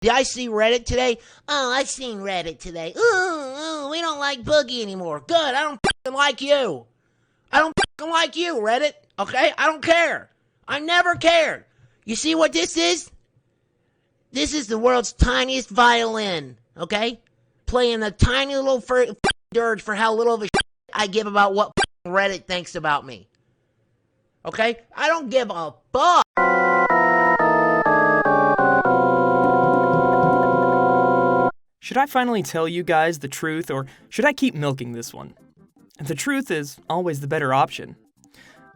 Did I see Reddit today? Oh, I seen Reddit today. Ooh, we don't like Boogie anymore. Good, I don't fucking like you. I don't fucking like you, Reddit. Okay? I don't care. I never cared. You see what this is? This is the world's tiniest violin, okay? Playing a tiny little dirge for how little of a shit I give about what Reddit thinks about me. Okay? I don't give a fuck. Should I finally tell you guys the truth, or should I keep milking this one? The truth is always the better option.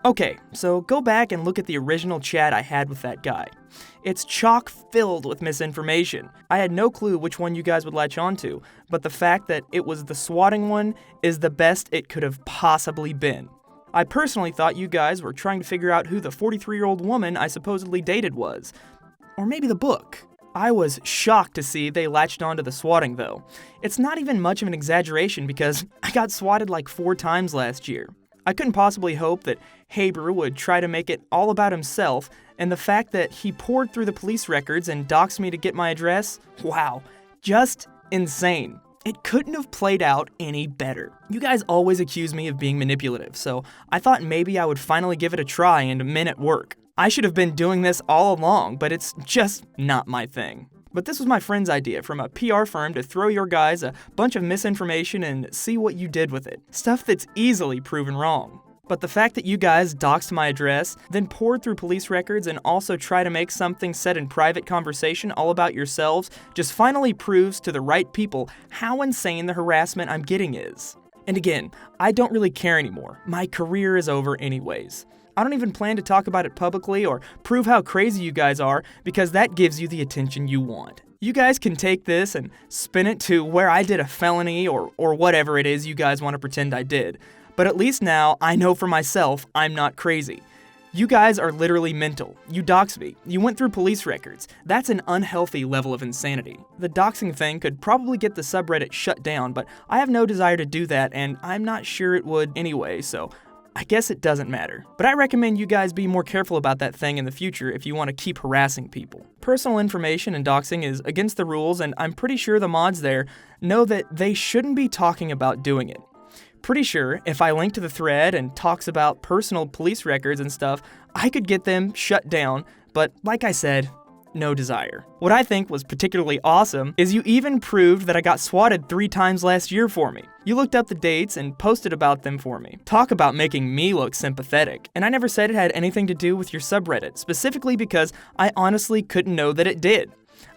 Okay, so go back and look at the original chat I had with that guy. It's chock filled with misinformation. I had no clue which one you guys would latch onto, but the fact that it was the swatting one is the best it could have possibly been. I personally thought you guys were trying to figure out who the 43-year-old woman I supposedly dated was. Or maybe the book. I was shocked to see they latched onto the swatting, though. It's not even much of an exaggeration because I got swatted like 4 times last year. I couldn't possibly hope that Haber would try to make it all about himself, and the fact that he poured through the police records and doxed me to get my address, wow, just insane. It couldn't have played out any better. You guys always accuse me of being manipulative, so I thought maybe I would finally give it a try and men at work. I should have been doing this all along, but it's just not my thing. But this was my friend's idea from a PR firm to throw your guys a bunch of misinformation and see what you did with it. Stuff that's easily proven wrong. But the fact that you guys doxed my address, then poured through police records and also try to make something said in private conversation all about yourselves just finally proves to the right people how insane the harassment I'm getting is. And again, I don't really care anymore. My career is over anyways. I don't even plan to talk about it publicly or prove how crazy you guys are because that gives you the attention you want. You guys can take this and spin it to where I did a felony or whatever it is you guys want to pretend I did. But at least now I know for myself I'm not crazy. You guys are literally mental. You doxed me. You went through police records. That's an unhealthy level of insanity. The doxing thing could probably get the subreddit shut down, but I have no desire to do that and I'm not sure it would anyway, so I guess it doesn't matter. But I recommend you guys be more careful about that thing in the future if you want to keep harassing people. Personal information and doxing is against the rules, and I'm pretty sure the mods there know that they shouldn't be talking about doing it. Pretty sure if I link to the thread and talks about personal police records and stuff, I could get them shut down, but like I said, no desire. What I think was particularly awesome is you even proved that I got swatted 3 times last year for me. You looked up the dates and posted about them for me. Talk about making me look sympathetic. And I never said it had anything to do with your subreddit, specifically because I honestly couldn't know that it did.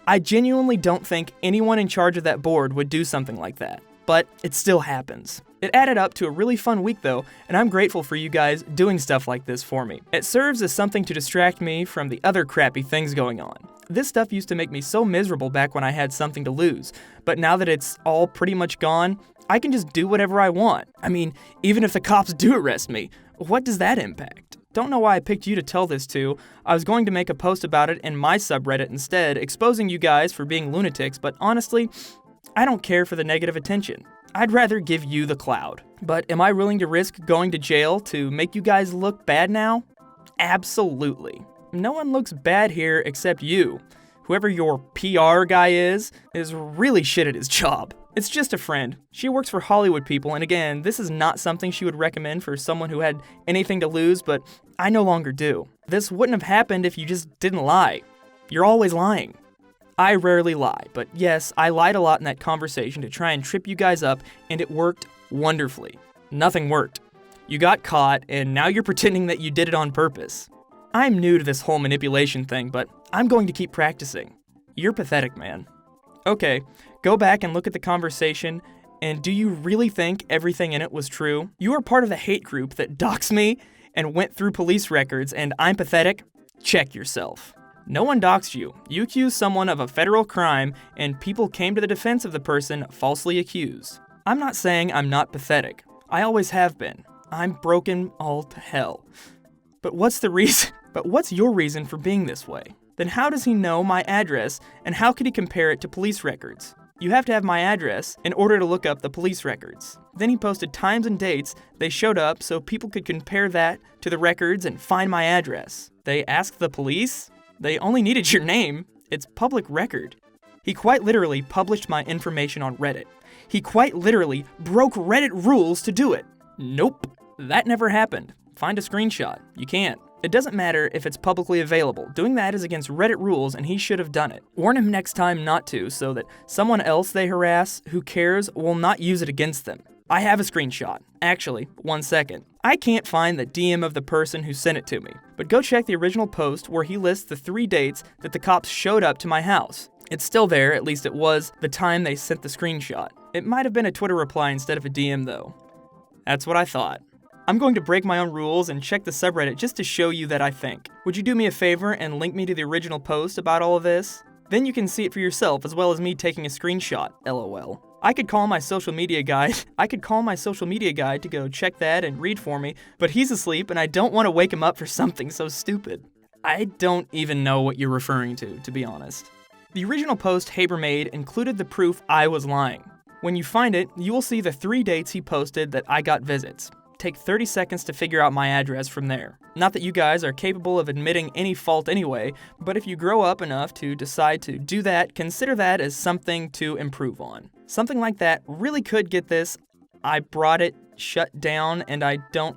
I genuinely don't think anyone in charge of that board would do something like that. But it still happens. It added up to a really fun week though, and I'm grateful for you guys doing stuff like this for me. It serves as something to distract me from the other crappy things going on. This stuff used to make me so miserable back when I had something to lose, but now that it's all pretty much gone, I can just do whatever I want. I mean, even if the cops do arrest me, what does that impact? Don't know why I picked you to tell this to. I was going to make a post about it in my subreddit instead, exposing you guys for being lunatics, but honestly, I don't care for the negative attention. I'd rather give you the cloud. But am I willing to risk going to jail to make you guys look bad now? Absolutely. No one looks bad here except you. Whoever your PR guy is really shit at his job. It's just a friend. She works for Hollywood people, and again, this is not something she would recommend for someone who had anything to lose, but I no longer do. This wouldn't have happened if you just didn't lie. You're always lying. I rarely lie, but yes, I lied a lot in that conversation to try and trip you guys up, and it worked wonderfully. Nothing worked. You got caught, and now you're pretending that you did it on purpose. I'm new to this whole manipulation thing, but I'm going to keep practicing. You're pathetic, man. Okay, go back and look at the conversation, and do you really think everything in it was true? You are part of the hate group that doxed me and went through police records, and I'm pathetic? Check yourself. No one doxed you. You accused someone of a federal crime, and people came to the defense of the person falsely accused. I'm not saying I'm not pathetic. I always have been. I'm broken all to hell. But what's your reason for being this way? Then how does he know my address, and how could he compare it to police records? You have to have my address in order to look up the police records. Then he posted times and dates they showed up so people could compare that to the records and find my address. They asked the police? They only needed your name. It's public record. He quite literally published my information on Reddit. He quite literally broke Reddit rules to do it. Nope, that never happened. Find a screenshot. You can't. It doesn't matter if it's publicly available. Doing that is against Reddit rules, and he should have done it. Warn him next time not to, so that someone else they harass who cares will not use it against them. I have a screenshot. Actually, 1 second. I can't find the DM of the person who sent it to me, but go check the original post where he lists the 3 dates that the cops showed up to my house. It's still there, at least it was, the time they sent the screenshot. It might have been a Twitter reply instead of a DM though. That's what I thought. I'm going to break my own rules and check the subreddit just to show you that I think. Would you do me a favor and link me to the original post about all of this? Then you can see it for yourself as well as me taking a screenshot, lol. I could call my social media guy to go check that and read for me, but he's asleep and I don't want to wake him up for something so stupid. I don't even know what you're referring to be honest. The original post Haber made included the proof I was lying. When you find it, you will see the 3 dates he posted that I got visits. Take 30 seconds to figure out my address from there. Not that you guys are capable of admitting any fault anyway, but if you grow up enough to decide to do that, consider that as something to improve on. Something like that really could get this "I brought it" shut down, and I don't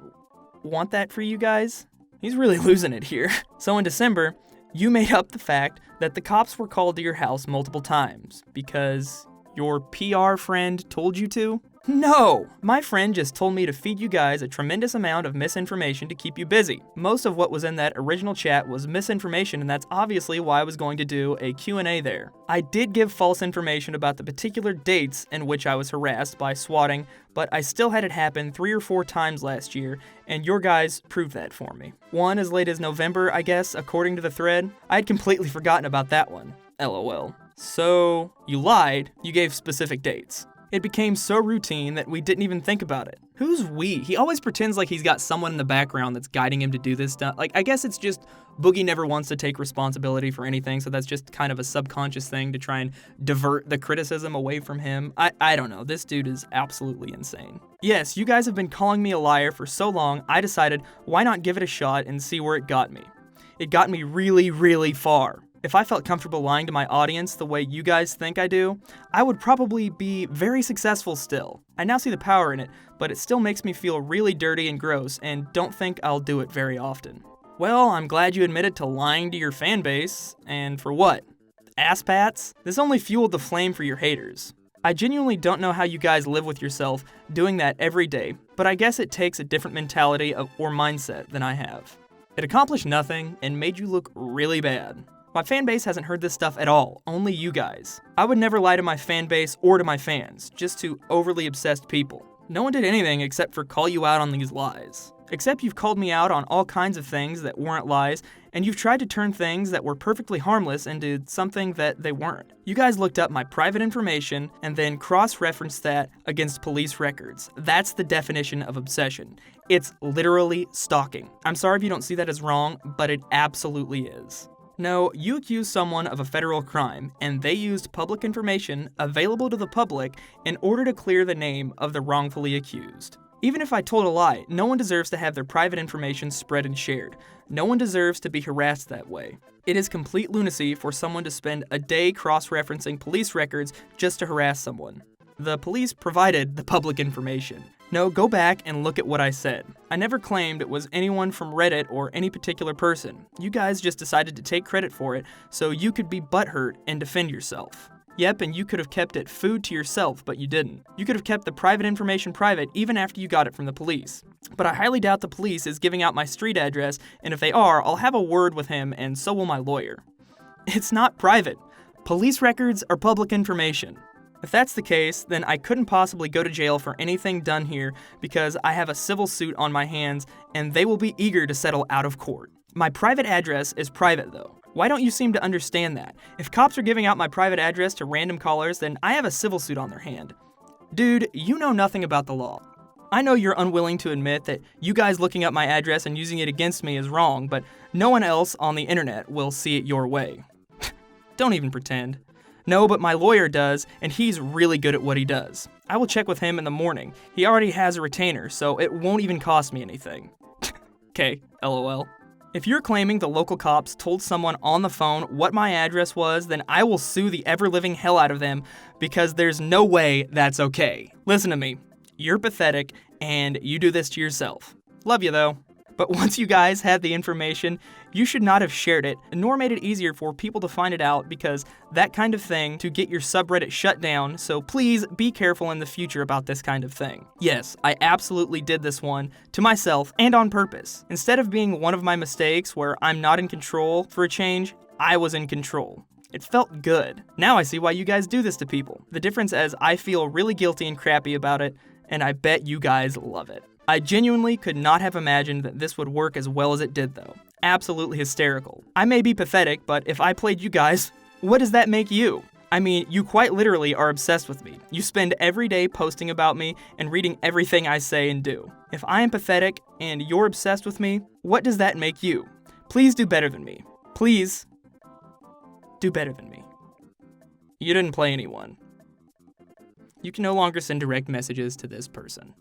want that for you guys. He's really losing it here. So in December, you made up the fact that the cops were called to your house multiple times because your PR friend told you to? No! My friend just told me to feed you guys a tremendous amount of misinformation to keep you busy. Most of what was in that original chat was misinformation, and that's obviously why I was going to do a Q&A there. I did give false information about the particular dates in which I was harassed by swatting, but I still had it happen 3 or 4 times last year, and your guys proved that for me. One as late as November, I guess, according to the thread. I had completely forgotten about that one. LOL. So, you lied, you gave specific dates. It became so routine that we didn't even think about it. Who's we? He always pretends like he's got someone in the background that's guiding him to do this stuff. Like, I guess it's just Boogie never wants to take responsibility for anything, so that's just kind of a subconscious thing to try and divert the criticism away from him. I don't know. This dude is absolutely insane. Yes, you guys have been calling me a liar for so long, I decided why not give it a shot and see where it got me. It got me really, really far. If I felt comfortable lying to my audience the way you guys think I do, I would probably be very successful still. I now see the power in it, but it still makes me feel really dirty and gross, and don't think I'll do it very often. Well, I'm glad you admitted to lying to your fan base, and for what? Ass pats? This only fueled the flame for your haters. I genuinely don't know how you guys live with yourself doing that every day, but I guess it takes a different mentality or mindset than I have. It accomplished nothing and made you look really bad. My fan base hasn't heard this stuff at all, only you guys. I would never lie to my fan base or to my fans, just to overly obsessed people. No one did anything except for call you out on these lies. Except you've called me out on all kinds of things that weren't lies, and you've tried to turn things that were perfectly harmless into something that they weren't. You guys looked up my private information and then cross-referenced that against police records. That's the definition of obsession. It's literally stalking. I'm sorry if you don't see that as wrong, but it absolutely is. No, you accused someone of a federal crime, and they used public information available to the public in order to clear the name of the wrongfully accused. Even if I told a lie, no one deserves to have their private information spread and shared. No one deserves to be harassed that way. It is complete lunacy for someone to spend a day cross-referencing police records just to harass someone. The police provided the public information. No, go back and look at what I said. I never claimed it was anyone from Reddit or any particular person. You guys just decided to take credit for it so you could be butthurt and defend yourself. Yep, and you could have kept it food to yourself, but you didn't. You could have kept the private information private even after you got it from the police. But I highly doubt the police is giving out my street address, and if they are, I'll have a word with him and so will my lawyer. It's not private. Police records are public information. If that's the case, then I couldn't possibly go to jail for anything done here because I have a civil suit on my hands and they will be eager to settle out of court. My private address is private though. Why don't you seem to understand that? If cops are giving out my private address to random callers, then I have a civil suit on their hand. Dude, you know nothing about the law. I know you're unwilling to admit that you guys looking up my address and using it against me is wrong, but no one else on the internet will see it your way. Don't even pretend. No, but my lawyer does, and he's really good at what he does. I will check with him in the morning. He already has a retainer, so it won't even cost me anything. Okay, LOL. If you're claiming the local cops told someone on the phone what my address was, then I will sue the ever-living hell out of them because there's no way that's okay. Listen to me. You're pathetic, and you do this to yourself. Love you, though. But once you guys had the information, you should not have shared it, nor made it easier for people to find it out, because that kind of thing to get your subreddit shut down, so please be careful in the future about this kind of thing. Yes, I absolutely did this one to myself and on purpose. Instead of being one of my mistakes where I'm not in control for a change, I was in control. It felt good. Now I see why you guys do this to people. The difference is I feel really guilty and crappy about it, and I bet you guys love it. I genuinely could not have imagined that this would work as well as it did, though. Absolutely hysterical. I may be pathetic, but if I played you guys, what does that make you? I mean, you quite literally are obsessed with me. You spend every day posting about me and reading everything I say and do. If I am pathetic and you're obsessed with me, what does that make you? Please do better than me. Please do better than me. You didn't play anyone. You can no longer send direct messages to this person.